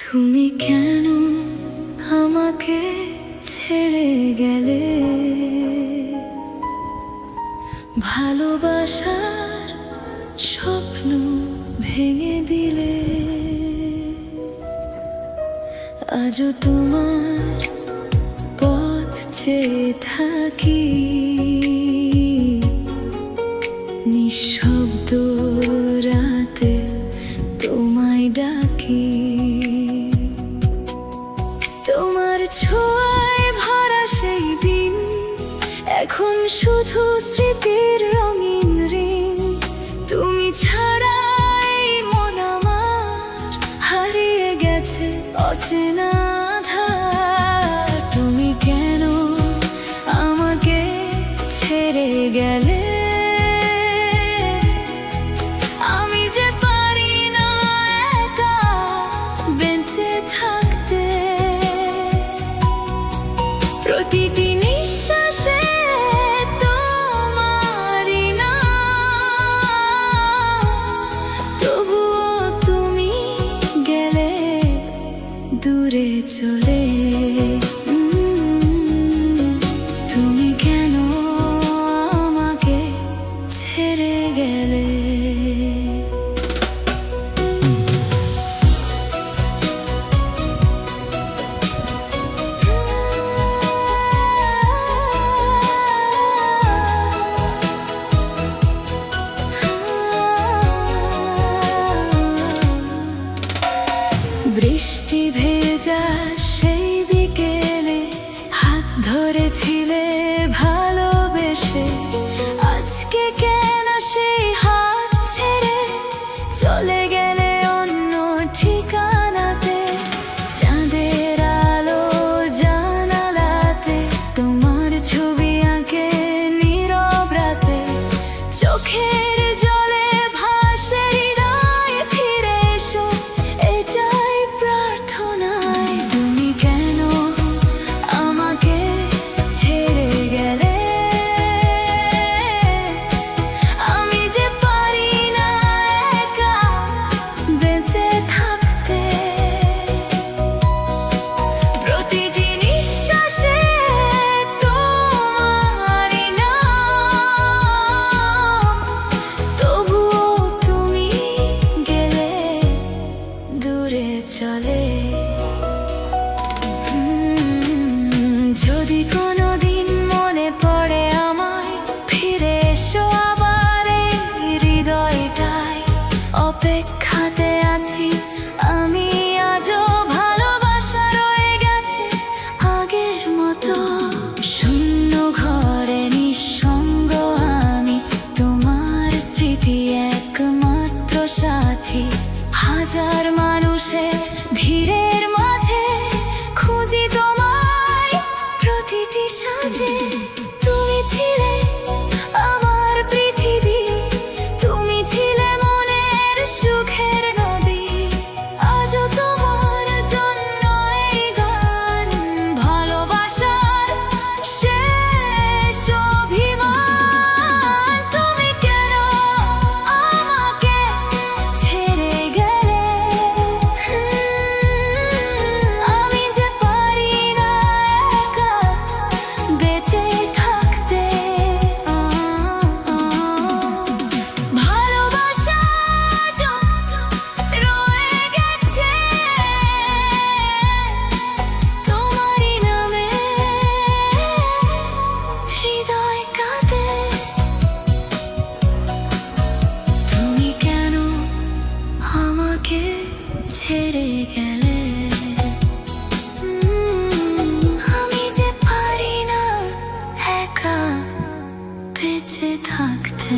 তুমি কেন আমাকে ছেড়ে গেলে? ভালোবাসার স্বপ্ন ভেঙে দিলে। আজও তোমার পথ চেয়ে থাকি, নিঃশব্দ রাতে তোমায় ডাকি। তোমার ছোঁয়ায় ভরা সেই দিন এখন শুধু স্মৃতির রঙিন রিং। তুমি ছাড়া এই মন আমার হারিয়ে গেছে অচেনা আধার। তুমি কেন আমাকে ছেড়ে গেলে? আমি যে পারি না একা বেঁচে থাকতে। প্রতিটি নিঃশ্বাসে তোমারই নাম, তবুও তুমি গেলে দূরে চলে। তুমি কেন আমাকে ছেড়ে গেলে? বৃষ্টি ভেজা সেই বিকেলে হাত ধরেছিলে ভালোবেসে। আজকে কেন সেই হাত ছেড়ে চলে গেলে অন্য ঠিকানাতে? চাঁদের আলো জানালাতে তোমার ছবি আঁকে নীরব রাতে। চোখের জলে ভাসে হৃদয়, ফিরে এসো এটাই প্রার্থনায়। তুমি কেন আমাকে ছেড়ে গেলে? আমি যে পারি না একা বেঁচে থাকতে। প্রতিটি নিঃশ্বাসে তোমারই নাম, তবুও তুমি গেলে দূরে চলে। যদি কোনোদিন মনে পড়ে আমায়, ফিরে এসো আবার এই হৃদয়টায়। অপেক্ষাতে আছি আমি আজও, ভালোবাসা রয়ে গেছে আগের মতো। শূন্য ঘরে নিঃসঙ্গ আমি, তোমার স্মৃতি একমাত্র সাথী। হাজার মানুষের ভিড়ের মাঝে খুঁজি তোমায় প্রতিটি সাজে। তুমি ছিলে আমার পৃথিবী, তুমি ছিলে মনের সুখের নদী। আজও তোমার জন্য এই গান, ভালোবাসার শেষ অভিমান। তুমি কেন আমাকে ছেড়ে গেলে? আমি যে পারি না একা বেঁচে থাকতে। ভালোবাসা আজও রয়ে গেছে তোমারই নামে, হৃদয় কাঁদে। তুমি কেন আমাকে ছেড়ে গেলে? আমি যে পারি না একা বেঁচে থাকতে।